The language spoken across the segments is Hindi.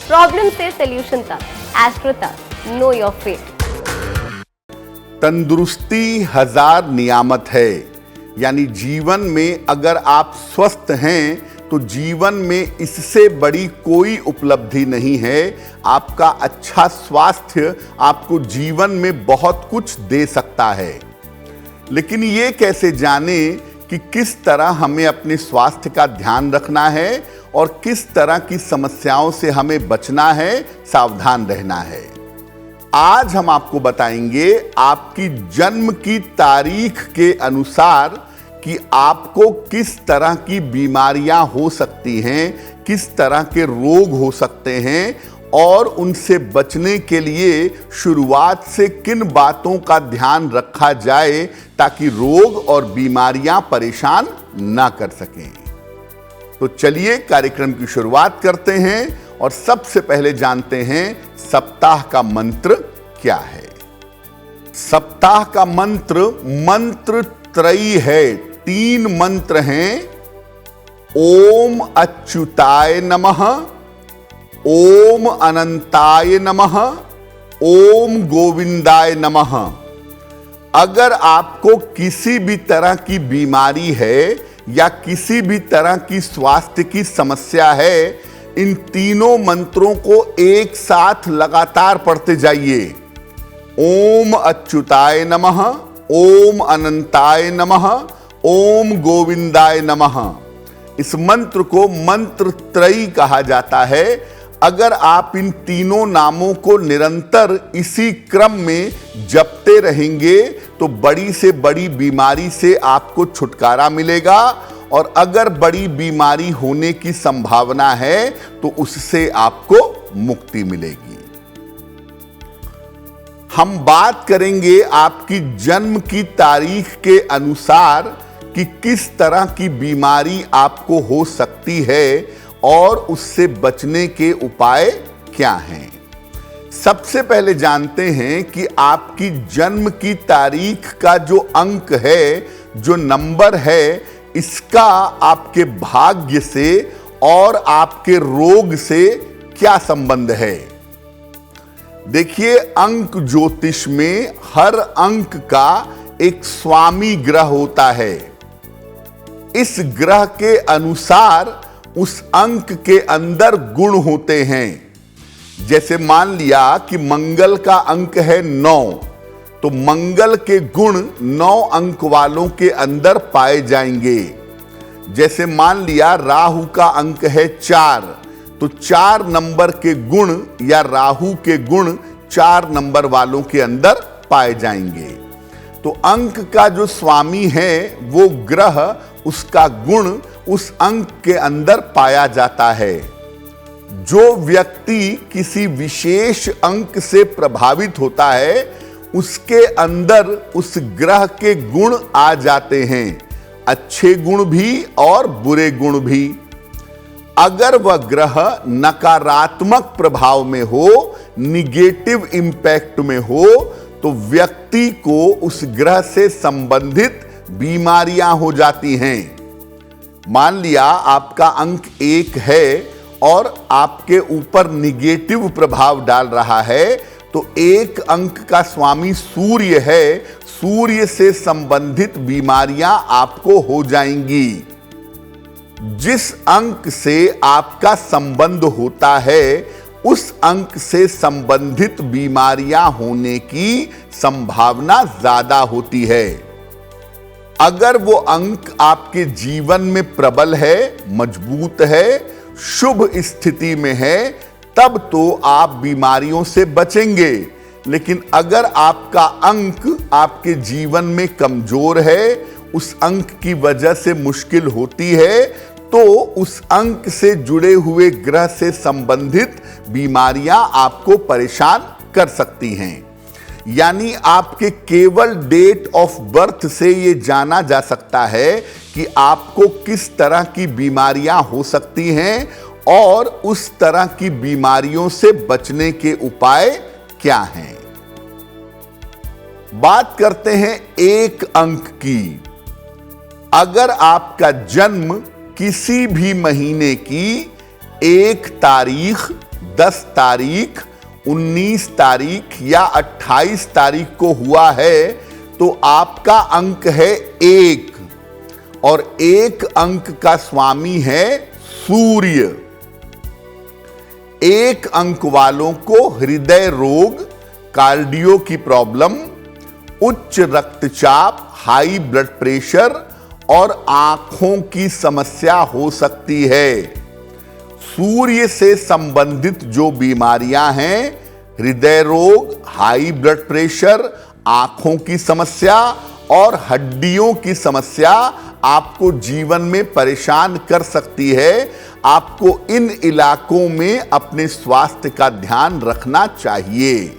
प्रॉब्लम से सॉल्यूशन तक, एस्ट्रो तक, नो योर फेट। तंदुरुस्ती हजार नियामत है, यानी जीवन में अगर आप स्वस्थ हैं तो जीवन में इससे बड़ी कोई उपलब्धि नहीं है। आपका अच्छा स्वास्थ्य आपको जीवन में बहुत कुछ दे सकता है, लेकिन ये कैसे जाने कि किस तरह हमें अपने स्वास्थ्य का ध्यान रखना है और किस तरह की समस्याओं से हमें बचना है, सावधान रहना है। आज हम आपको बताएंगे आपकी जन्म की तारीख के अनुसार कि आपको किस तरह की बीमारियां हो सकती हैं, किस तरह के रोग हो सकते हैं और उनसे बचने के लिए शुरुआत से किन बातों का ध्यान रखा जाए ताकि रोग और बीमारियां परेशान ना कर सकें। तो चलिए कार्यक्रम की शुरुआत करते हैं और सबसे पहले जानते हैं सप्ताह का मंत्र क्या है। सप्ताह का मंत्र त्रयी है, 3 मंत्र हैं। ओम अच्युताय नमः, ओम अनंताय नमः, ओम गोविंदाय नमः। अगर आपको किसी भी तरह की बीमारी है या किसी भी तरह की स्वास्थ्य की समस्या है, इन तीनों मंत्रों को एक साथ लगातार पढ़ते जाइए। ओम अच्युताय नमः, ओम अनंताय नमः, ओम गोविंदाय नमः। इस मंत्र को मंत्र त्रयी कहा जाता है। अगर आप इन तीनों नामों को निरंतर इसी क्रम में जपते रहेंगे तो बड़ी से बड़ी बीमारी से आपको छुटकारा मिलेगा, और अगर बड़ी बीमारी होने की संभावना है तो उससे आपको मुक्ति मिलेगी। हम बात करेंगे आपकी जन्म की तारीख के अनुसार कि किस तरह की बीमारी आपको हो सकती है और उससे बचने के उपाय क्या हैं। सबसे पहले जानते हैं कि आपकी जन्म की तारीख का जो अंक है, जो नंबर है, इसका आपके भाग्य से और आपके रोग से क्या संबंध है। देखिए, अंक ज्योतिष में हर अंक का एक स्वामी ग्रह होता है। इस ग्रह के अनुसार उस अंक के अंदर गुण होते हैं। जैसे मान लिया कि मंगल का अंक है 9, तो मंगल के गुण 9 अंक वालों के अंदर पाए जाएंगे। जैसे मान लिया राहु का अंक है 4, तो 4 नंबर के गुण या राहु के गुण 4 नंबर वालों के अंदर पाए जाएंगे। तो अंक का जो स्वामी है वो ग्रह, उसका गुण उस अंक के अंदर पाया जाता है। जो व्यक्ति किसी विशेष अंक से प्रभावित होता है उसके अंदर उस ग्रह के गुण आ जाते हैं, अच्छे गुण भी और बुरे गुण भी। अगर वह ग्रह नकारात्मक प्रभाव में हो, निगेटिव इंपैक्ट में हो, तो व्यक्ति को उस ग्रह से संबंधित बीमारियां हो जाती हैं। मान लिया आपका अंक 1 है और आपके ऊपर निगेटिव प्रभाव डाल रहा है, तो 1 अंक का स्वामी सूर्य है, सूर्य से संबंधित बीमारियां आपको हो जाएंगी। जिस अंक से आपका संबंध होता है उस अंक से संबंधित बीमारियां होने की संभावना ज्यादा होती है। अगर वो अंक आपके जीवन में प्रबल है, मजबूत है, शुभ स्थिति में है, तब तो आप बीमारियों से बचेंगे। लेकिन अगर आपका अंक आपके जीवन में कमजोर है, उस अंक की वजह से मुश्किल होती है, तो उस अंक से जुड़े हुए ग्रह से संबंधित बीमारियां आपको परेशान कर सकती हैं। यानी आपके केवल डेट ऑफ बर्थ से ये जाना जा सकता है कि आपको किस तरह की बीमारियां हो सकती हैं और उस तरह की बीमारियों से बचने के उपाय क्या हैं। बात करते हैं 1 अंक की। अगर आपका जन्म किसी भी महीने की 1 तारीख, 10 तारीख, 19 तारीख या 28 तारीख को हुआ है तो आपका अंक है 1 और 1 अंक का स्वामी है सूर्य। 1 अंक वालों को हृदय रोग, कार्डियो की प्रॉब्लम, उच्च रक्तचाप, हाई ब्लड प्रेशर और आंखों की समस्या हो सकती है। सूर्य से संबंधित जो बीमारियां हैं, हृदय रोग, हाई ब्लड प्रेशर, आंखों की समस्या और हड्डियों की समस्या आपको जीवन में परेशान कर सकती है। आपको इन इलाकों में अपने स्वास्थ्य का ध्यान रखना चाहिए।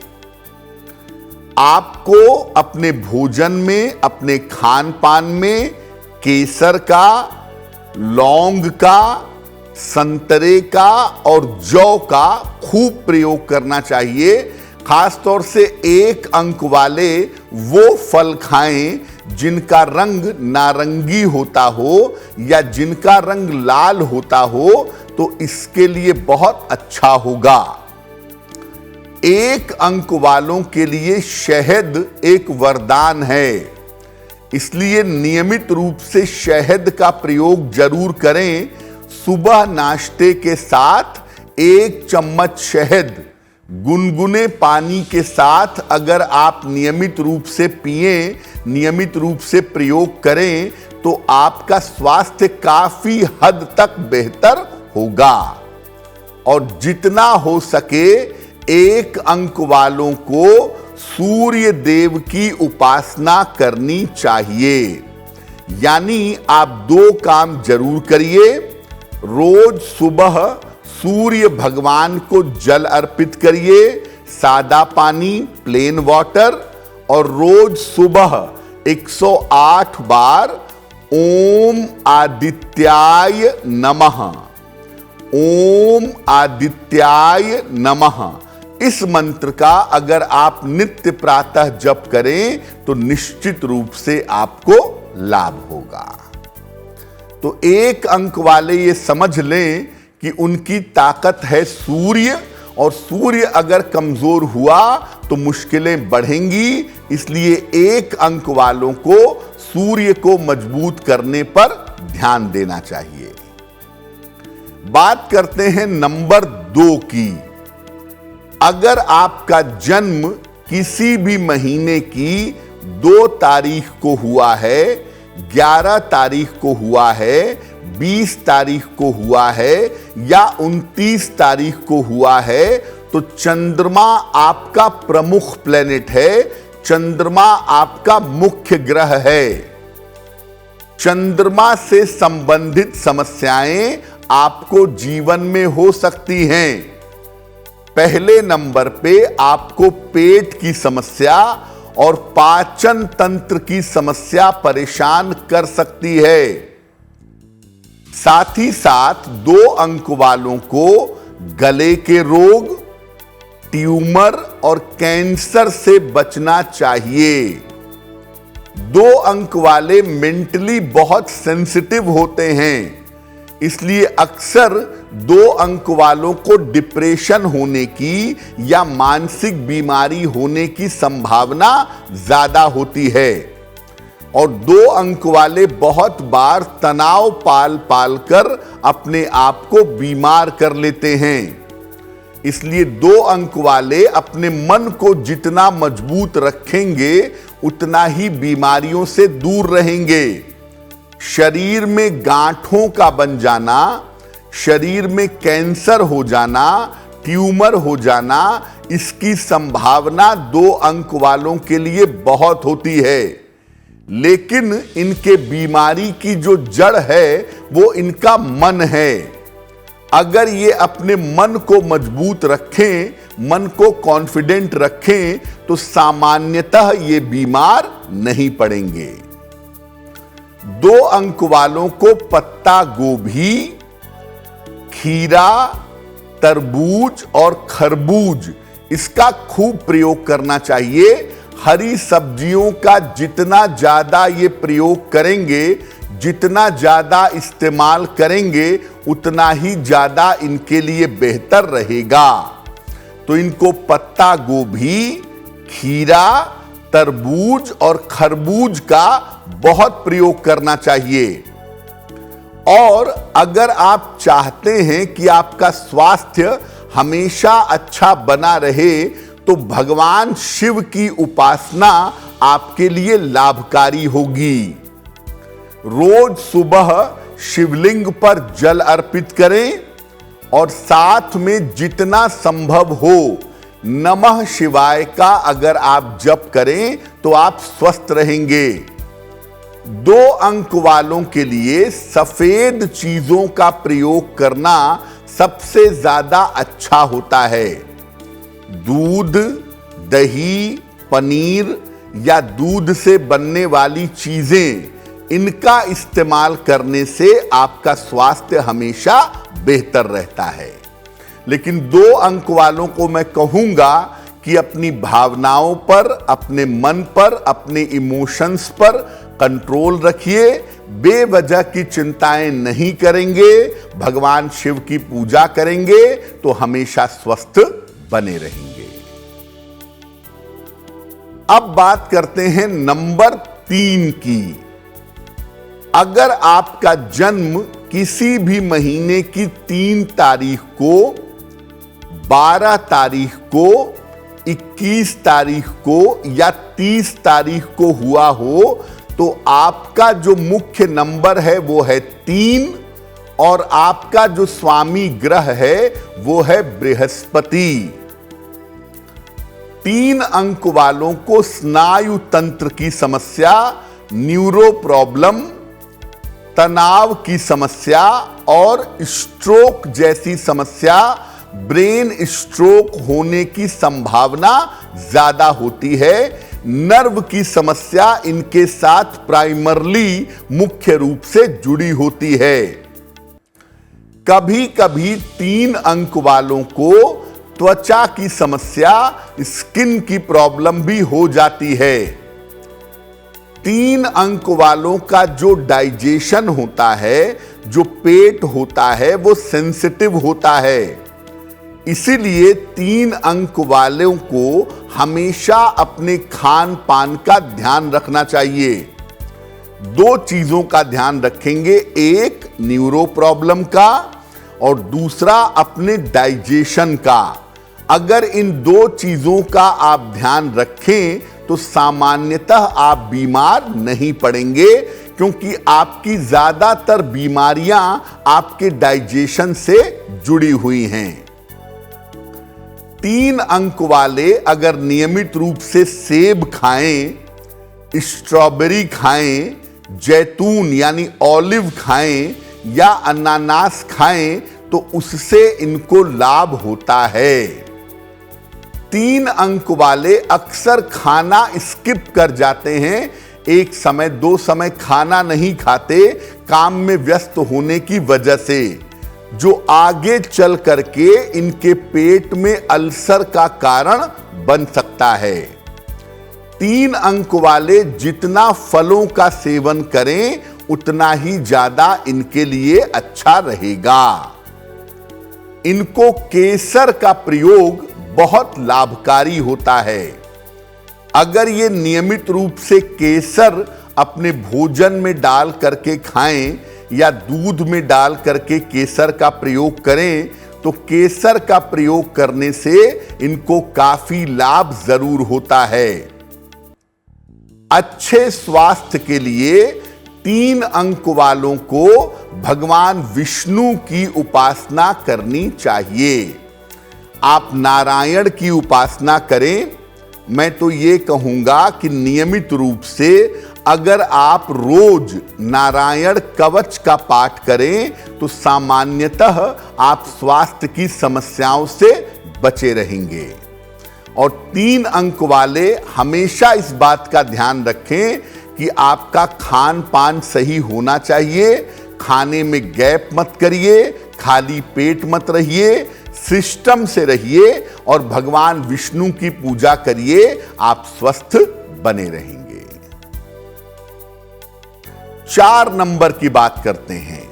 आपको अपने भोजन में, अपने खान पान में केसर का, लौंग का, संतरे का और जौ का खूब प्रयोग करना चाहिए। खास तौर से 1 अंक वाले वो फल खाएं जिनका रंग नारंगी होता हो या जिनका रंग लाल होता हो, तो इसके लिए बहुत अच्छा होगा। 1 अंक वालों के लिए शहद एक वरदान है, इसलिए नियमित रूप से शहद का प्रयोग जरूर करें। सुबह नाश्ते के साथ 1 चम्मच शहद गुनगुने पानी के साथ अगर आप नियमित रूप से पिएं, नियमित रूप से प्रयोग करें, तो आपका स्वास्थ्य काफी हद तक बेहतर होगा। और जितना हो सके 1 अंक वालों को सूर्य देव की उपासना करनी चाहिए। यानी आप 2 काम जरूर करिए। रोज सुबह सूर्य भगवान को जल अर्पित करिए, सादा पानी, प्लेन वाटर, और रोज सुबह 108 बार ओम आदित्याय नमः, ओम आदित्याय नमः, इस मंत्र का अगर आप नित्य प्रातः जप करें तो निश्चित रूप से आपको लाभ होगा। तो 1 अंक वाले ये समझ लें कि उनकी ताकत है सूर्य, और सूर्य अगर कमजोर हुआ तो मुश्किलें बढ़ेंगी। इसलिए 1 अंक वालों को सूर्य को मजबूत करने पर ध्यान देना चाहिए। बात करते हैं नंबर 2 की। अगर आपका जन्म किसी भी महीने की 2 तारीख को हुआ है, 11 तारीख को हुआ है, 20 तारीख को हुआ है या 29 तारीख को हुआ है, तो चंद्रमा आपका प्रमुख प्लेनेट है, चंद्रमा आपका मुख्य ग्रह है। चंद्रमा से संबंधित समस्याएं आपको जीवन में हो सकती हैं। पहले नंबर पे आपको पेट की समस्या और पाचन तंत्र की समस्या परेशान कर सकती है। साथ ही साथ 2 अंक वालों को गले के रोग, ट्यूमर और कैंसर से बचना चाहिए। 2 अंक वाले मेंटली बहुत सेंसिटिव होते हैं, इसलिए अक्सर 2 अंक वालों को डिप्रेशन होने की या मानसिक बीमारी होने की संभावना ज्यादा होती है। और 2 अंक वाले बहुत बार तनाव पाल पाल कर अपने आप को बीमार कर लेते हैं। इसलिए 2 अंक वाले अपने मन को जितना मजबूत रखेंगे उतना ही बीमारियों से दूर रहेंगे। शरीर में गांठों का बन जाना, शरीर में कैंसर हो जाना, ट्यूमर हो जाना, इसकी संभावना 2 अंक वालों के लिए बहुत होती है। लेकिन इनके बीमारी की जो जड़ है वो इनका मन है। अगर ये अपने मन को मजबूत रखें, मन को कॉन्फिडेंट रखें, तो सामान्यतः ये बीमार नहीं पड़ेंगे। 2 अंक वालों को पत्ता गोभी, खीरा, तरबूज और खरबूज इसका खूब प्रयोग करना चाहिए। हरी सब्जियों का जितना ज्यादा ये प्रयोग करेंगे, जितना ज्यादा इस्तेमाल करेंगे उतना ही ज्यादा इनके लिए बेहतर रहेगा। तो इनको पत्ता गोभी, खीरा, तरबूज और खरबूज का बहुत प्रयोग करना चाहिए। और अगर आप चाहते हैं कि आपका स्वास्थ्य हमेशा अच्छा बना रहे तो भगवान शिव की उपासना आपके लिए लाभकारी होगी। रोज सुबह शिवलिंग पर जल अर्पित करें और साथ में जितना संभव हो नमः शिवाय का अगर आप जप करें तो आप स्वस्थ रहेंगे। 2 अंक वालों के लिए सफेद चीजों का प्रयोग करना सबसे ज्यादा अच्छा होता है। दूध, दही, पनीर या दूध से बनने वाली चीजें, इनका इस्तेमाल करने से आपका स्वास्थ्य हमेशा बेहतर रहता है। लेकिन 2 अंक वालों को मैं कहूंगा कि अपनी भावनाओं पर, अपने मन पर, अपने इमोशंस पर कंट्रोल रखिए। बेवजह की चिंताएं नहीं करेंगे, भगवान शिव की पूजा करेंगे तो हमेशा स्वस्थ बने रहेंगे। अब बात करते हैं नंबर 3 की। अगर आपका जन्म किसी भी महीने की 3 तारीख को, 12 तारीख को, 21 तारीख को या 30 तारीख को हुआ हो तो आपका जो मुख्य नंबर है वो है 3 और आपका जो स्वामी ग्रह है वो है बृहस्पति। 3 अंक वालों को स्नायु तंत्र की समस्या, न्यूरो प्रॉब्लम, तनाव की समस्या और स्ट्रोक जैसी समस्या, ब्रेन स्ट्रोक होने की संभावना ज्यादा होती है। नर्व की समस्या इनके साथ प्राइमरली मुख्य रूप से जुड़ी होती है। कभी कभी 3 अंक वालों को त्वचा की समस्या, स्किन की प्रॉब्लम भी हो जाती है। 3 अंक वालों का जो डाइजेशन होता है, जो पेट होता है, वो सेंसिटिव होता है। इसीलिए 3 अंक वालों को हमेशा अपने खान पान का ध्यान रखना चाहिए। 2 चीजों का ध्यान रखेंगे, एक न्यूरो प्रॉब्लम का और दूसरा अपने डाइजेशन का। अगर इन 2 चीजों का आप ध्यान रखें तो सामान्यतः आप बीमार नहीं पड़ेंगे, क्योंकि आपकी ज्यादातर बीमारियां आपके डाइजेशन से जुड़ी हुई हैं। 3 अंक वाले अगर नियमित रूप से सेब खाएं, स्ट्रॉबेरी खाएं, जैतून यानी ऑलिव खाएं या अनानास खाएं तो उससे इनको लाभ होता है। 3 अंक वाले अक्सर खाना स्किप कर जाते हैं, एक समय 2 समय खाना नहीं खाते काम में व्यस्त होने की वजह से, जो आगे चल करके इनके पेट में अल्सर का कारण बन सकता है। 3 अंक वाले जितना फलों का सेवन करें उतना ही ज्यादा इनके लिए अच्छा रहेगा। इनको केसर का प्रयोग बहुत लाभकारी होता है। अगर ये नियमित रूप से केसर अपने भोजन में डाल करके खाएं या दूध में डाल करके केसर का प्रयोग करें तो केसर का प्रयोग करने से इनको काफी लाभ जरूर होता है। अच्छे स्वास्थ्य के लिए 3 अंक वालों को भगवान विष्णु की उपासना करनी चाहिए। आप नारायण की उपासना करें। मैं तो ये कहूंगा कि नियमित रूप से अगर आप रोज नारायण कवच का पाठ करें तो सामान्यतः आप स्वास्थ्य की समस्याओं से बचे रहेंगे। और 3 अंक वाले हमेशा इस बात का ध्यान रखें कि आपका खान पान सही होना चाहिए। खाने में गैप मत करिए, खाली पेट मत रहिए, सिस्टम से रहिए और भगवान विष्णु की पूजा करिए, आप स्वस्थ बने रहेंगे। 4 नंबर की बात करते हैं।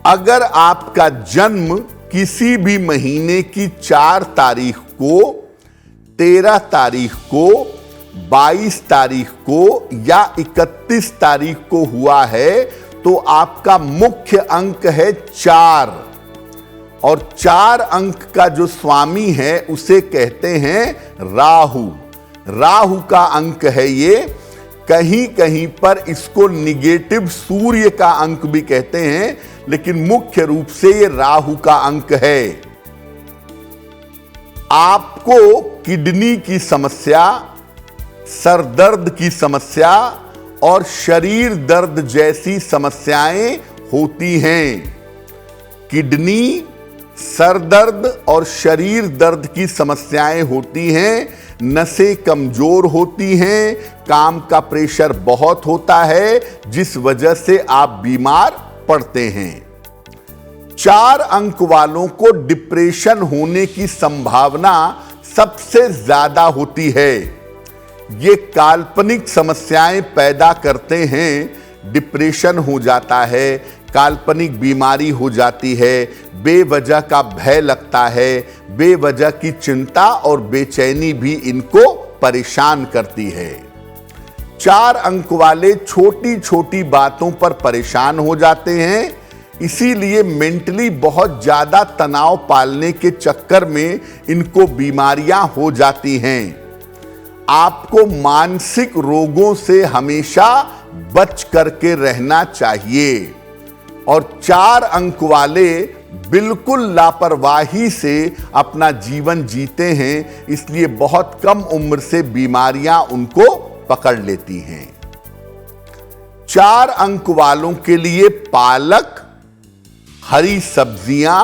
अगर आपका जन्म किसी भी महीने की 4 तारीख को, 13 तारीख को, 22 तारीख को या 31 तारीख को हुआ है तो आपका मुख्य अंक है 4 और 4 अंक का जो स्वामी है उसे कहते हैं राहु। राहु का अंक है ये। कहीं कहीं पर इसको निगेटिव सूर्य का अंक भी कहते हैं, लेकिन मुख्य रूप से ये राहु का अंक है। आपको किडनी की समस्या, सर दर्द की समस्या और शरीर दर्द जैसी समस्याएं होती हैं। किडनी, सर दर्द और शरीर दर्द की समस्याएं होती हैं। नसें कमजोर होती हैं, काम का प्रेशर बहुत होता है, जिस वजह से आप बीमार पड़ते हैं। 4 अंक वालों को डिप्रेशन होने की संभावना सबसे ज्यादा होती है। ये काल्पनिक समस्याएं पैदा करते हैं। डिप्रेशन हो जाता है, काल्पनिक बीमारी हो जाती है, बेवजह का भय लगता है, बेवजह की चिंता और बेचैनी भी इनको परेशान करती है। 4 अंक वाले छोटी छोटी बातों पर परेशान हो जाते हैं, इसीलिए मेंटली बहुत ज्यादा तनाव पालने के चक्कर में इनको बीमारियां हो जाती हैं। आपको मानसिक रोगों से हमेशा बच करके रहना चाहिए। और 4 अंक वाले बिल्कुल लापरवाही से अपना जीवन जीते हैं, इसलिए बहुत कम उम्र से बीमारियां उनको पकड़ लेती हैं। 4 अंक वालों के लिए पालक, हरी सब्जियां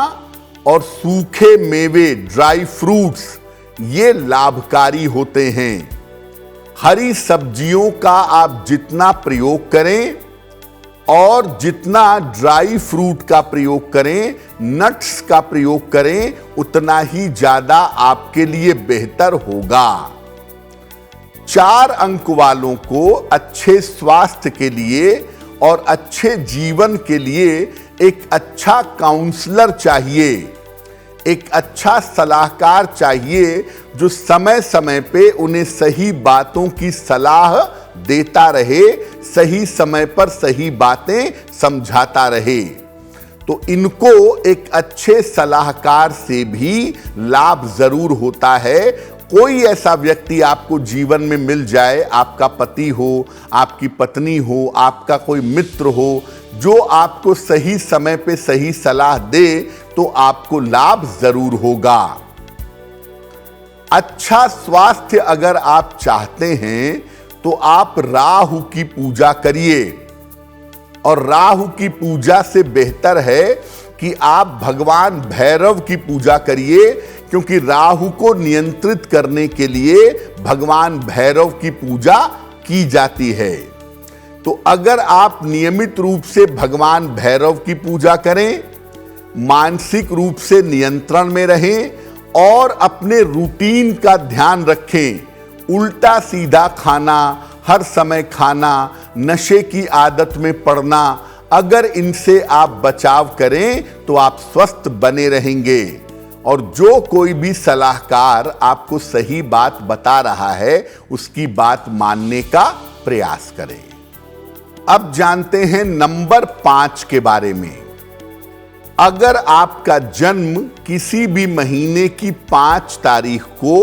और सूखे मेवे, ड्राई फ्रूट्स, ये लाभकारी होते हैं। हरी सब्जियों का आप जितना प्रयोग करें और जितना ड्राई फ्रूट का प्रयोग करें, नट्स का प्रयोग करें, उतना ही ज्यादा आपके लिए बेहतर होगा। 4 अंक वालों को अच्छे स्वास्थ्य के लिए और अच्छे जीवन के लिए एक अच्छा काउंसलर चाहिए, एक अच्छा सलाहकार चाहिए जो समय समय पे उन्हें सही बातों की सलाह देता रहे, सही समय पर सही बातें समझाता रहे। तो इनको एक अच्छे सलाहकार से भी लाभ जरूर होता है। कोई ऐसा व्यक्ति आपको जीवन में मिल जाए, आपका पति हो, आपकी पत्नी हो, आपका कोई मित्र हो, जो आपको सही समय पे सही सलाह दे, तो आपको लाभ जरूर होगा। अच्छा स्वास्थ्य अगर आप चाहते हैं तो आप राहु की पूजा करिए। और राहु की पूजा से बेहतर है कि आप भगवान भैरव की पूजा करिए, क्योंकि राहु को नियंत्रित करने के लिए भगवान भैरव की पूजा की जाती है। तो अगर आप नियमित रूप से भगवान भैरव की पूजा करें, मानसिक रूप से नियंत्रण में रहें और अपने रूटीन का ध्यान रखें, उल्टा सीधा खाना, हर समय खाना, नशे की आदत में पड़ना, अगर इनसे आप बचाव करें तो आप स्वस्थ बने रहेंगे। और जो कोई भी सलाहकार आपको सही बात बता रहा है, उसकी बात मानने का प्रयास करें। अब जानते हैं नंबर 5 के बारे में। अगर आपका जन्म किसी भी महीने की 5 तारीख को,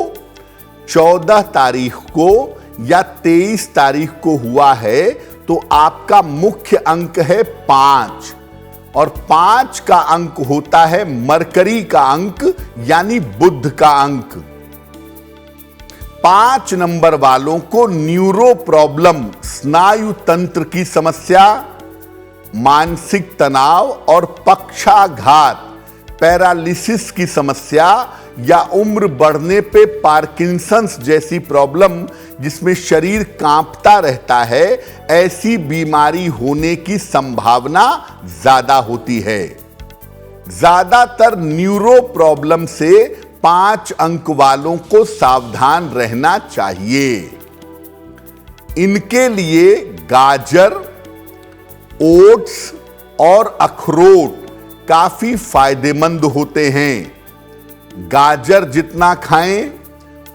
14 तारीख को या 23 तारीख को हुआ है तो आपका मुख्य अंक है 5 और 5 का अंक होता है मरकरी का अंक, यानी बुध का अंक। 5 नंबर वालों को न्यूरो प्रॉब्लम, स्नायु तंत्र की समस्या, मानसिक तनाव और पक्षाघात, पैरालिसिस की समस्या या उम्र बढ़ने पे पार्किंसंस जैसी प्रॉब्लम जिसमें शरीर कांपता रहता है, ऐसी बीमारी होने की संभावना ज्यादा होती है। ज्यादातर न्यूरो प्रॉब्लम से 5 अंक वालों को सावधान रहना चाहिए। इनके लिए गाजर, ओट्स और अखरोट काफी फायदेमंद होते हैं। गाजर जितना खाएं,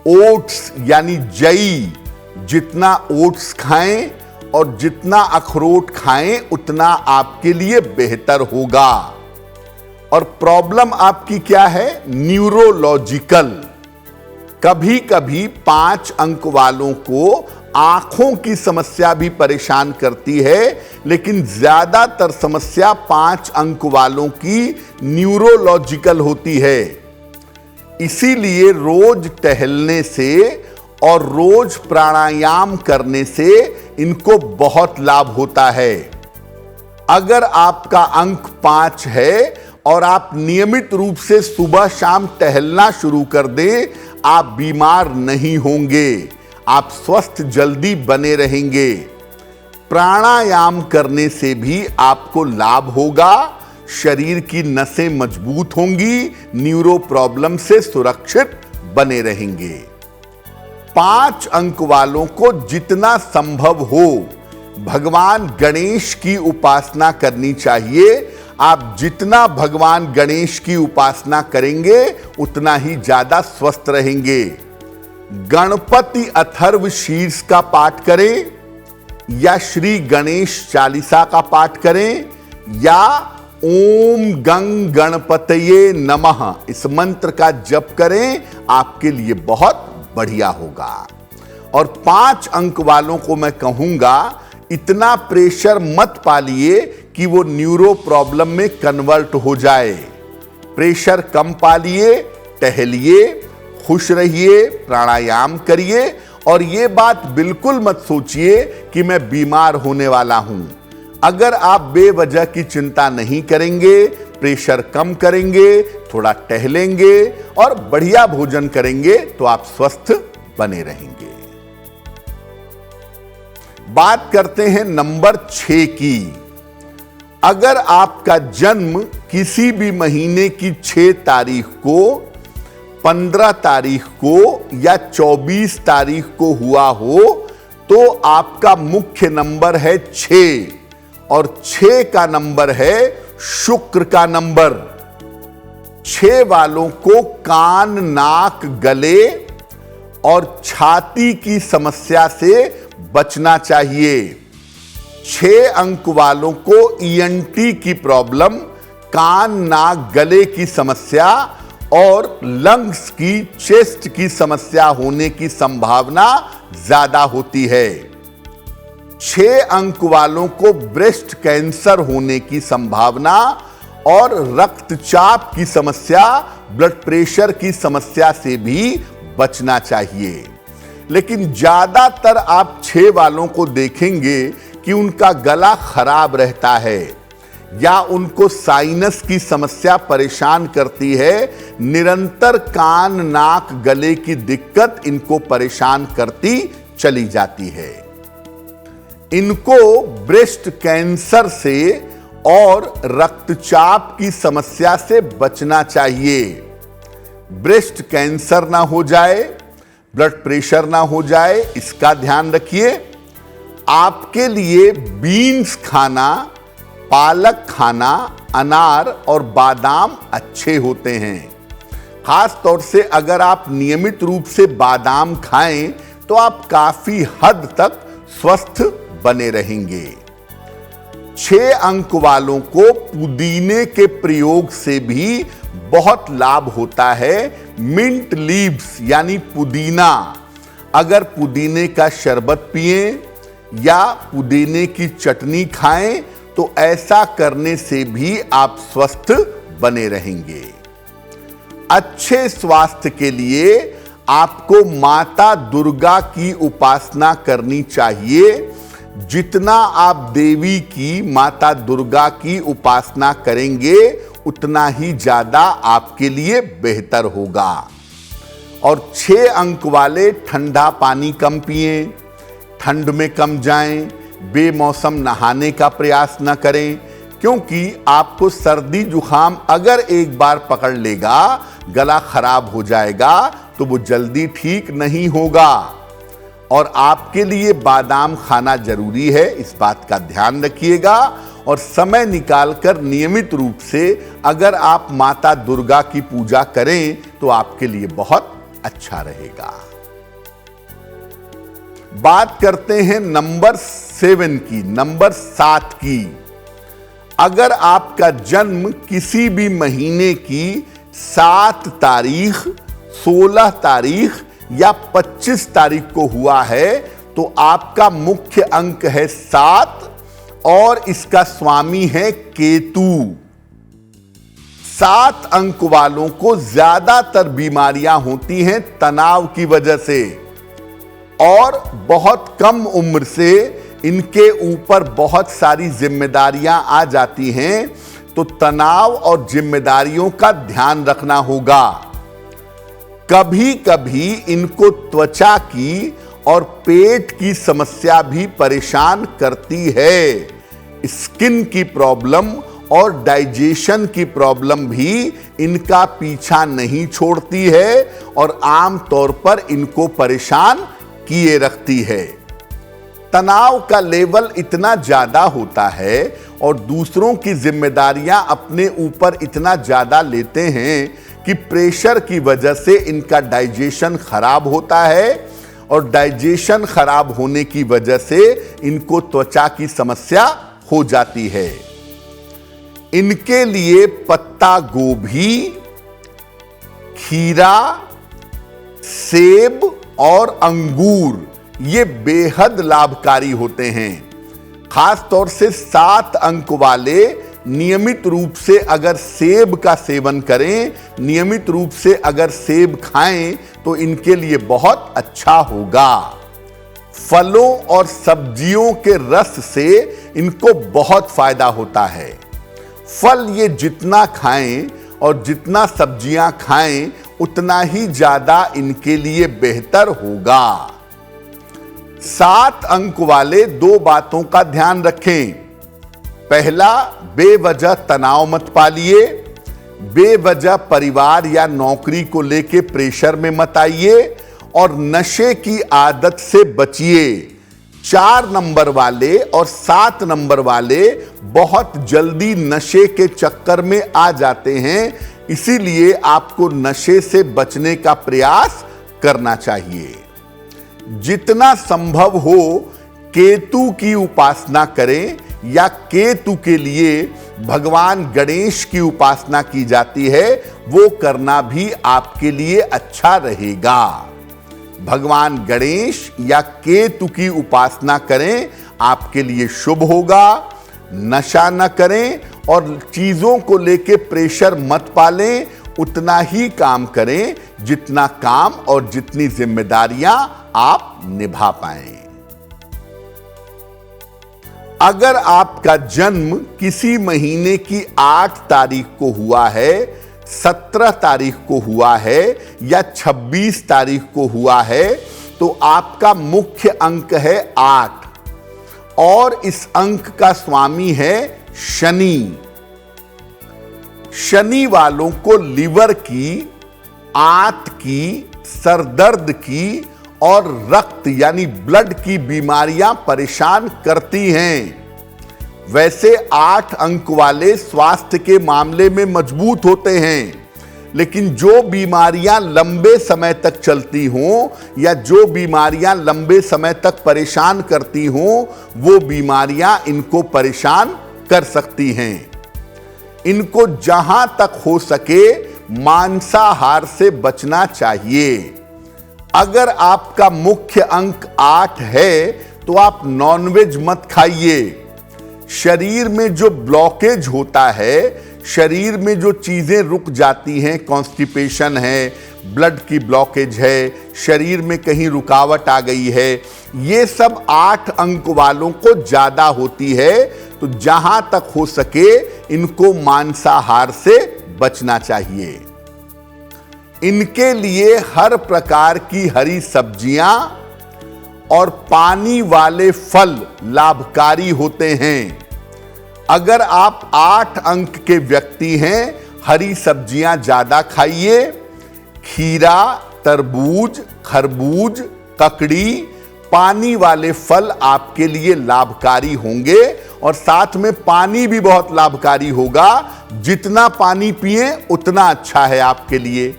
ओट्स यानी जई जितना ओट्स खाएं और जितना अखरोट खाएं उतना आपके लिए बेहतर होगा। और प्रॉब्लम आपकी क्या है? न्यूरोलॉजिकल। कभी कभी 5 अंक वालों को आंखों की समस्या भी परेशान करती है, लेकिन ज्यादातर समस्या 5 अंक वालों की न्यूरोलॉजिकल होती है। इसीलिए रोज टहलने से और रोज प्राणायाम करने से इनको बहुत लाभ होता है। अगर आपका अंक 5 है और आप नियमित रूप से सुबह शाम टहलना शुरू कर दें, आप बीमार नहीं होंगे, आप स्वस्थ जल्दी बने रहेंगे। प्राणायाम करने से भी आपको लाभ होगा, शरीर की नसें मजबूत होंगी, न्यूरो प्रॉब्लम से सुरक्षित बने रहेंगे। 5 अंक वालों को जितना संभव हो भगवान गणेश की उपासना करनी चाहिए। आप जितना भगवान गणेश की उपासना करेंगे उतना ही ज्यादा स्वस्थ रहेंगे। गणपति अथर्व शीर्ष का पाठ करें या श्री गणेश चालीसा का पाठ करें या ओम गंग गणपतये नमः इस मंत्र का जप करें, आपके लिए बहुत बढ़िया होगा। और 5 अंक वालों को मैं कहूंगा, इतना प्रेशर मत पालिए कि वो न्यूरो प्रॉब्लम में कन्वर्ट हो जाए। प्रेशर कम पालिए, टहलिए, खुश रहिए, प्राणायाम करिए और ये बात बिल्कुल मत सोचिए कि मैं बीमार होने वाला हूं। अगर आप बेवजह की चिंता नहीं करेंगे, प्रेशर कम करेंगे, थोड़ा टहलेंगे और बढ़िया भोजन करेंगे तो आप स्वस्थ बने रहेंगे। बात करते हैं नंबर 6 की। अगर आपका जन्म किसी भी महीने की 6 तारीख को, 15 तारीख को या 24 तारीख को हुआ हो तो आपका मुख्य नंबर है 6 और 6 का नंबर है शुक्र का नंबर। 6 वालों को कान, नाक, गले और छाती की समस्या से बचना चाहिए। 6 अंक वालों को ईएनटी की प्रॉब्लम, कान, नाक, गले की समस्या और लंग्स की, चेस्ट की समस्या होने की संभावना ज्यादा होती है। 6 अंक वालों को ब्रेस्ट कैंसर होने की संभावना और रक्तचाप की समस्या, ब्लड प्रेशर की समस्या से भी बचना चाहिए। लेकिन ज्यादातर आप 6 वालों को देखेंगे कि उनका गला खराब रहता है या उनको साइनस की समस्या परेशान करती है। निरंतर कान, नाक, गले की दिक्कत इनको परेशान करती चली जाती है। इनको ब्रेस्ट कैंसर से और रक्तचाप की समस्या से बचना चाहिए। ब्रेस्ट कैंसर ना हो जाए, ब्लड प्रेशर ना हो जाए, इसका ध्यान रखिए। आपके लिए बीन्स खाना, पालक खाना, अनार और बादाम अच्छे होते हैं। खास तौर से अगर आप नियमित रूप से बादाम खाएं तो आप काफी हद तक स्वस्थ बने रहेंगे। 6 अंक वालों को पुदीने के प्रयोग से भी बहुत लाभ होता है। मिंट लीव्स यानी पुदीना, अगर पुदीने का शरबत पिएं या पुदीने की चटनी खाएं तो ऐसा करने से भी आप स्वस्थ बने रहेंगे। अच्छे स्वास्थ्य के लिए आपको माता दुर्गा की उपासना करनी चाहिए। जितना आप देवी की, माता दुर्गा की उपासना करेंगे उतना ही ज्यादा आपके लिए बेहतर होगा। और 6 अंक वाले ठंडा पानी कम पिएं, ठंड में कम जाएं, बेमौसम नहाने का प्रयास न करें, क्योंकि आपको सर्दी जुखाम अगर एक बार पकड़ लेगा, गला खराब हो जाएगा तो वो जल्दी ठीक नहीं होगा। और आपके लिए बादाम खाना जरूरी है, इस बात का ध्यान रखिएगा। और समय निकालकर नियमित रूप से अगर आप माता दुर्गा की पूजा करें तो आपके लिए बहुत अच्छा रहेगा। बात करते हैं नंबर 7 की, नंबर 7 की। अगर आपका जन्म किसी भी महीने की 7 तारीख, 16 तारीख या 25 तारीख को हुआ है तो आपका मुख्य अंक है 7 और इसका स्वामी है केतु। 7 अंक वालों को ज्यादातर बीमारियां होती हैं तनाव की वजह से और बहुत कम उम्र से इनके ऊपर बहुत सारी जिम्मेदारियां आ जाती हैं, तो तनाव और जिम्मेदारियों का ध्यान रखना होगा। कभी कभी इनको त्वचा की और पेट की समस्या भी परेशान करती है। स्किन की प्रॉब्लम और डाइजेशन की प्रॉब्लम भी इनका पीछा नहीं छोड़ती है और आमतौर पर इनको परेशान किए रखती है। तनाव का लेवल इतना ज्यादा होता है और दूसरों की जिम्मेदारियां अपने ऊपर इतना ज्यादा लेते हैं कि प्रेशर की वजह से इनका डाइजेशन खराब होता है और डाइजेशन खराब होने की वजह से इनको त्वचा की समस्या हो जाती है। इनके लिए पत्ता गोभी, खीरा, सेब और अंगूर ये बेहद लाभकारी होते हैं। खास तौर से 7 अंक वाले नियमित रूप से अगर सेब का सेवन करें, नियमित रूप से अगर सेब खाएं तो इनके लिए बहुत अच्छा होगा। फलों और सब्जियों के रस से इनको बहुत फायदा होता है। फल ये जितना खाएं और जितना सब्जियां खाएं उतना ही ज्यादा इनके लिए बेहतर होगा। 7 अंक वाले 2 बातों का ध्यान रखें। पहला, बेवजह तनाव मत पालिए, बेवजह परिवार या नौकरी को लेके प्रेशर में मत आइए और नशे की आदत से बचिए। 4 नंबर वाले और 7 नंबर वाले बहुत जल्दी नशे के चक्कर में आ जाते हैं, इसीलिए आपको नशे से बचने का प्रयास करना चाहिए। जितना संभव हो केतु की उपासना करें या केतु के लिए भगवान गणेश की उपासना की जाती है, वो करना भी आपके लिए अच्छा रहेगा। भगवान गणेश या केतु की उपासना करें, आपके लिए शुभ होगा। नशा न करें और चीजों को लेके प्रेशर मत पालें, उतना ही काम करें जितना काम और जितनी जिम्मेदारियां आप निभा पाएं। अगर आपका जन्म किसी महीने की 8 तारीख को हुआ है, 17 तारीख को हुआ है या 26 तारीख को हुआ है तो आपका मुख्य अंक है 8 और इस अंक का स्वामी है शनि। शनि वालों को लिवर की, आंत की, सरदर्द की और रक्त यानी ब्लड की बीमारियां परेशान करती हैं। वैसे 8 अंक वाले स्वास्थ्य के मामले में मजबूत होते हैं, लेकिन जो बीमारियां लंबे समय तक चलती हों या जो बीमारियां लंबे समय तक परेशान करती हों, वो बीमारियां इनको परेशान कर सकती हैं। इनको जहां तक हो सके मांसाहार से बचना चाहिए। अगर आपका मुख्य अंक 8 है तो आप नॉनवेज मत खाइए। शरीर में जो ब्लॉकेज होता है, शरीर में जो चीजें रुक जाती हैं, कॉन्स्टिपेशन है, ब्लड की ब्लॉकेज है, शरीर में कहीं रुकावट आ गई है, ये सब 8 अंक वालों को ज्यादा होती है। तो जहां तक हो सके इनको मांसाहार से बचना चाहिए। इनके लिए हर प्रकार की हरी सब्जियां और पानी वाले फल लाभकारी होते हैं। अगर आप 8 अंक के व्यक्ति हैं, हरी सब्जियां ज्यादा खाइए। खीरा, तरबूज, खरबूज, ककड़ी, पानी वाले फल आपके लिए लाभकारी होंगे और साथ में पानी भी बहुत लाभकारी होगा। जितना पानी पिए उतना अच्छा है आपके लिए।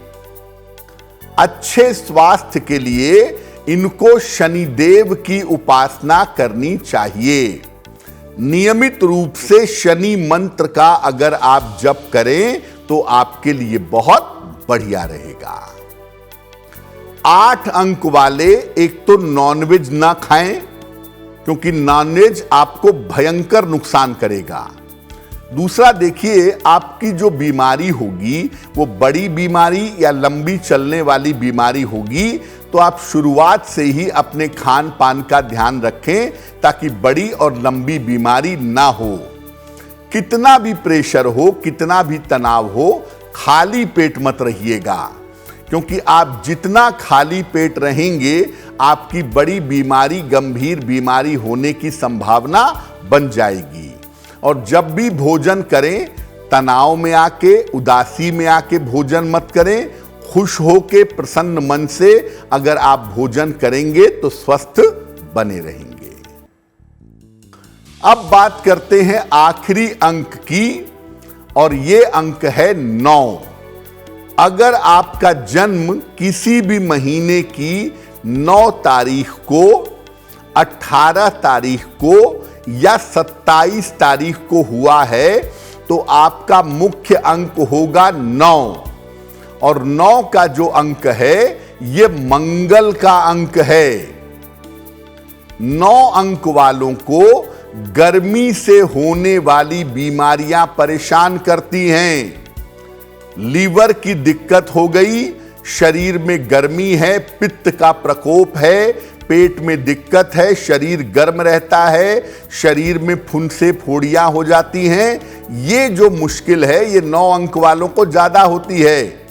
अच्छे स्वास्थ्य के लिए इनको शनिदेव की उपासना करनी चाहिए। नियमित रूप से शनि मंत्र का अगर आप जप करें तो आपके लिए बहुत बढ़िया रहेगा। 8 अंक वाले एक तो नॉनवेज ना खाएं, क्योंकि नॉनवेज आपको भयंकर नुकसान करेगा। दूसरा, देखिए आपकी जो बीमारी होगी वो बड़ी बीमारी या लंबी चलने वाली बीमारी होगी, तो आप शुरुआत से ही अपने खान पान का ध्यान रखें ताकि बड़ी और लंबी बीमारी ना हो। कितना भी प्रेशर हो, कितना भी तनाव हो, खाली पेट मत रहिएगा, क्योंकि आप जितना खाली पेट रहेंगे आपकी बड़ी बीमारी, गंभीर बीमारी होने की संभावना बन जाएगी। और जब भी भोजन करें, तनाव में आके, उदासी में आके भोजन मत करें। खुश होके, प्रसन्न मन से अगर आप भोजन करेंगे तो स्वस्थ बने रहेंगे। अब बात करते हैं आखिरी अंक की, और ये अंक है 9। अगर आपका जन्म किसी भी महीने की 9 तारीख को, 18 तारीख को या 27 तारीख को हुआ है तो आपका मुख्य अंक होगा 9। और 9 का जो अंक है ये मंगल का अंक है। 9 अंक वालों को गर्मी से होने वाली बीमारियां परेशान करती हैं। लीवर की दिक्कत हो गई, शरीर में गर्मी है, पित्त का प्रकोप है, पेट में दिक्कत है, शरीर गर्म रहता है, शरीर में फुंसे फोड़ियां हो जाती हैं। ये जो मुश्किल है ये 9 अंक वालों को ज्यादा होती है।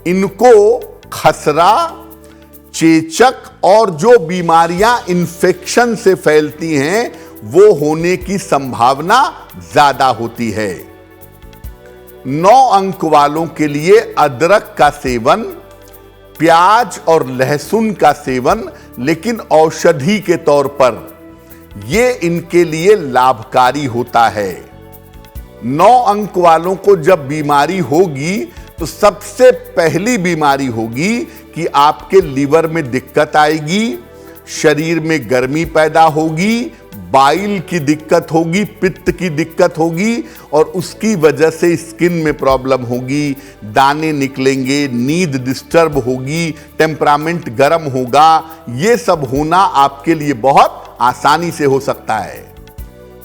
इनको खसरा, चेचक और जो बीमारियां इन्फेक्शन से फैलती हैं वो होने की संभावना ज्यादा होती है। 9 अंक वालों के लिए अदरक का सेवन, प्याज और लहसुन का सेवन, लेकिन औषधि के तौर पर, ये इनके लिए लाभकारी होता है। 9 अंक वालों को जब बीमारी होगी तो सबसे पहली बीमारी होगी कि आपके लीवर में दिक्कत आएगी, शरीर में गर्मी पैदा होगी, बाइल की दिक्कत होगी, पित्त की दिक्कत होगी और उसकी वजह से स्किन में प्रॉब्लम होगी, दाने निकलेंगे, नींद डिस्टर्ब होगी, टेम्परामेंट गर्म होगा। ये सब होना आपके लिए बहुत आसानी से हो सकता है।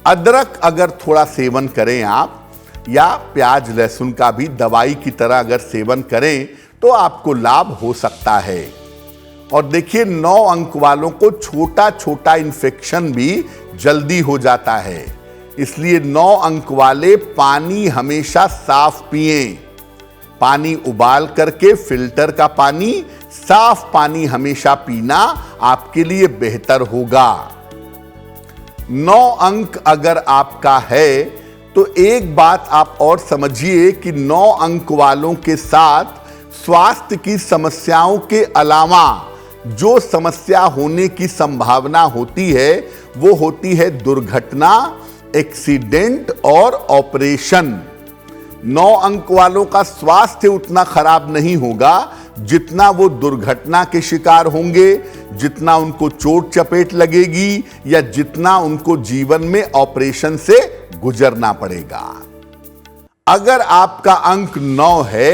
अदरक अगर थोड़ा सेवन करें आप, या प्याज लहसुन का भी दवाई की तरह अगर सेवन करें तो आपको लाभ हो सकता है। और देखिए 9 अंक वालों को छोटा छोटा इन्फेक्शन भी जल्दी हो जाता है, इसलिए 9 अंक वाले पानी हमेशा साफ पिएं। पानी उबाल करके, फिल्टर का पानी, साफ पानी हमेशा पीना आपके लिए बेहतर होगा। 9 अंक अगर आपका है तो एक बात आप और समझिए कि 9 अंक वालों के साथ स्वास्थ्य की समस्याओं के अलावा जो समस्या होने की संभावना होती है वो होती है दुर्घटना, एक्सीडेंट और ऑपरेशन। 9 अंक वालों का स्वास्थ्य उतना खराब नहीं होगा जितना वो दुर्घटना के शिकार होंगे, जितना उनको चोट चपेट लगेगी या जितना उनको जीवन में ऑपरेशन से गुजरना पड़ेगा। अगर आपका अंक 9 है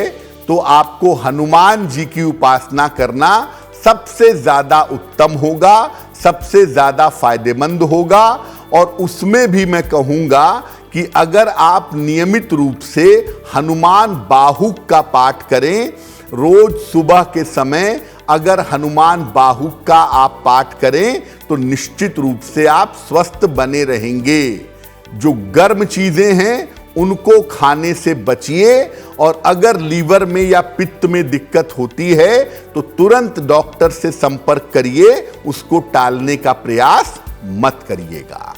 तो आपको हनुमान जी की उपासना करना सबसे ज्यादा उत्तम होगा, सबसे ज्यादा फायदेमंद होगा। और उसमें भी मैं कहूंगा कि अगर आप नियमित रूप से हनुमान बाहुक का पाठ करें, रोज सुबह के समय अगर हनुमान बाहुक का आप पाठ करें तो निश्चित रूप से आप स्वस्थ बने रहेंगे। जो गर्म चीजें हैं उनको खाने से बचिए और अगर लीवर में या पित्त में दिक्कत होती है तो तुरंत डॉक्टर से संपर्क करिए, उसको टालने का प्रयास मत करिएगा।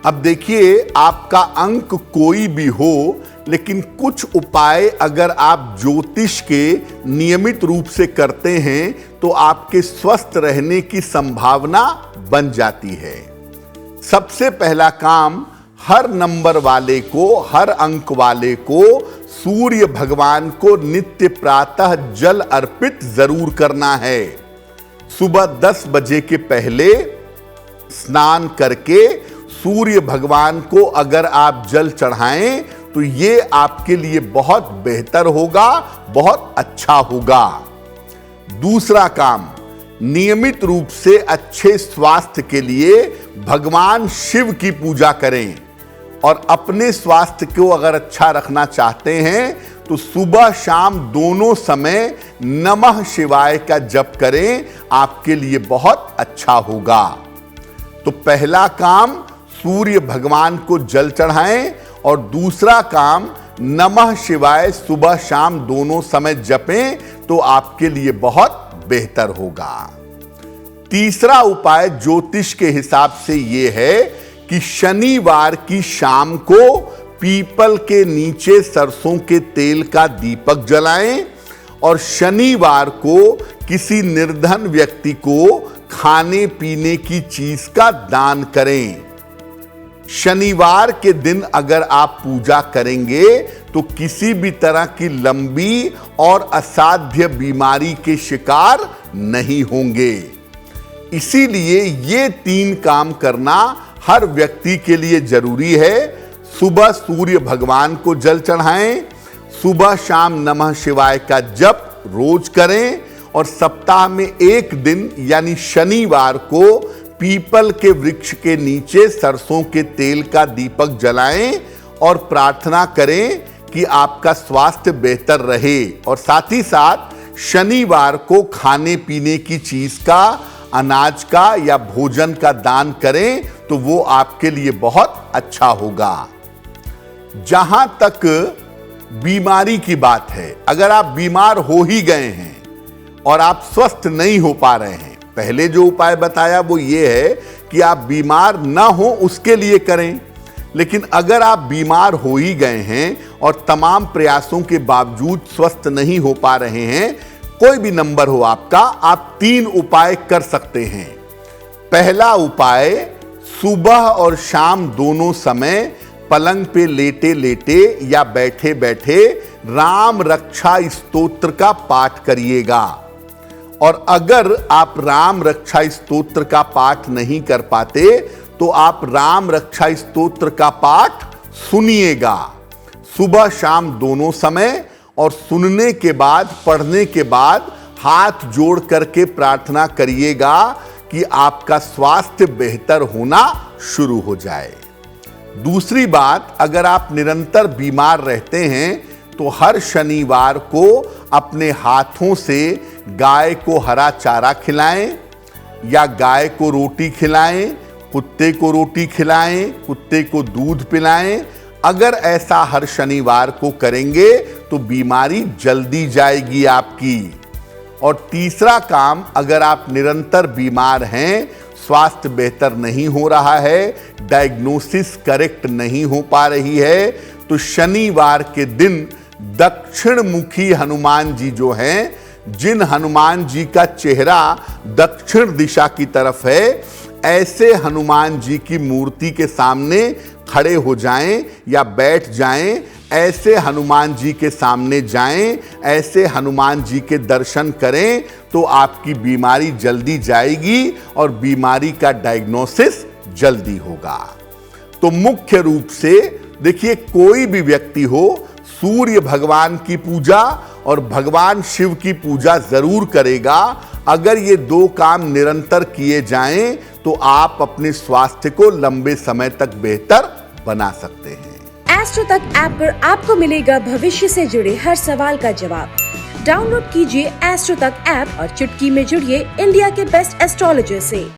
अब देखिए, आपका अंक कोई भी हो, लेकिन कुछ उपाय अगर आप ज्योतिष के नियमित रूप से करते हैं तो आपके स्वस्थ रहने की संभावना बन जाती है। सबसे पहला काम, हर नंबर वाले को, हर अंक वाले को सूर्य भगवान को नित्य प्रातः जल अर्पित जरूर करना है। सुबह 10 बजे के पहले स्नान करके सूर्य भगवान को अगर आप जल चढ़ाएं तो ये आपके लिए बहुत बेहतर होगा, बहुत अच्छा होगा। दूसरा काम, नियमित रूप से अच्छे स्वास्थ्य के लिए भगवान शिव की पूजा करें और अपने स्वास्थ्य को अगर अच्छा रखना चाहते हैं तो सुबह शाम दोनों समय नमः शिवाय का जप करें, आपके लिए बहुत अच्छा होगा। तो पहला काम, सूर्य भगवान को जल चढ़ाएं और दूसरा काम, नमः शिवाय सुबह शाम दोनों समय जपें तो आपके लिए बहुत बेहतर होगा। तीसरा उपाय ज्योतिष के हिसाब से यह है कि शनिवार की शाम को पीपल के नीचे सरसों के तेल का दीपक जलाएं और शनिवार को किसी निर्धन व्यक्ति को खाने पीने की चीज का दान करें। शनिवार के दिन अगर आप पूजा करेंगे तो किसी भी तरह की लंबी और असाध्य बीमारी के शिकार नहीं होंगे। इसीलिए ये 3 काम करना हर व्यक्ति के लिए जरूरी है। सुबह सूर्य भगवान को जल चढ़ाएं, सुबह शाम नमः शिवाय का जप रोज करें और सप्ताह में एक दिन यानी शनिवार को पीपल के वृक्ष के नीचे सरसों के तेल का दीपक जलाएं और प्रार्थना करें कि आपका स्वास्थ्य बेहतर रहे। और साथ ही साथ शनिवार को खाने पीने की चीज का, अनाज का या भोजन का दान करें तो वो आपके लिए बहुत अच्छा होगा। जहां तक बीमारी की बात है, अगर आप बीमार हो ही गए हैं और आप स्वस्थ नहीं हो पा रहे हैं, पहले जो उपाय बताया वो ये है कि आप बीमार ना हो उसके लिए करें। लेकिन अगर आप बीमार हो ही गए हैं और तमाम प्रयासों के बावजूद स्वस्थ नहीं हो पा रहे हैं, कोई भी नंबर हो आपका, आप 3 उपाय कर सकते हैं। पहला उपाय, सुबह और शाम दोनों समय पलंग पे लेटे लेटे या बैठे बैठे राम रक्षा स्तोत्र का पाठ करिएगा। और अगर आप राम रक्षा स्तोत्र का पाठ नहीं कर पाते तो आप राम रक्षा स्तोत्र का पाठ सुनिएगा सुबह शाम दोनों समय, और सुनने के बाद, पढ़ने के बाद हाथ जोड़ करके प्रार्थना करिएगा कि आपका स्वास्थ्य बेहतर होना शुरू हो जाए। दूसरी बात, अगर आप निरंतर बीमार रहते हैं तो हर शनिवार को अपने हाथों से गाय को हरा चारा खिलाएं या गाय को रोटी खिलाएं, कुत्ते को रोटी खिलाएं, कुत्ते को दूध पिलाएं। अगर ऐसा हर शनिवार को करेंगे तो बीमारी जल्दी जाएगी आपकी। और तीसरा काम, अगर आप निरंतर बीमार हैं, स्वास्थ्य बेहतर नहीं हो रहा है, डायग्नोसिस करेक्ट नहीं हो पा रही है, तो शनिवार के दिन दक्षिण मुखी हनुमान जी जो हैं, जिन हनुमान जी का चेहरा दक्षिण दिशा की तरफ है, ऐसे हनुमान जी की मूर्ति के सामने खड़े हो जाएं या बैठ जाएं, ऐसे हनुमान जी के सामने जाएं, ऐसे हनुमान जी के दर्शन करें तो आपकी बीमारी जल्दी जाएगी और बीमारी का डायग्नोसिस जल्दी होगा। तो मुख्य रूप से देखिए, कोई भी व्यक्ति हो, सूर्य भगवान की पूजा और भगवान शिव की पूजा जरूर करेगा। अगर ये 2 काम निरंतर किए जाएं तो आप अपने स्वास्थ्य को लंबे समय तक बेहतर बना सकते हैं। एस्ट्रो तक ऐप पर आपको मिलेगा भविष्य से जुड़े हर सवाल का जवाब। डाउनलोड कीजिए एस्ट्रो तक ऐप और चुटकी में जुड़िए इंडिया के बेस्ट एस्ट्रोलॉजर से।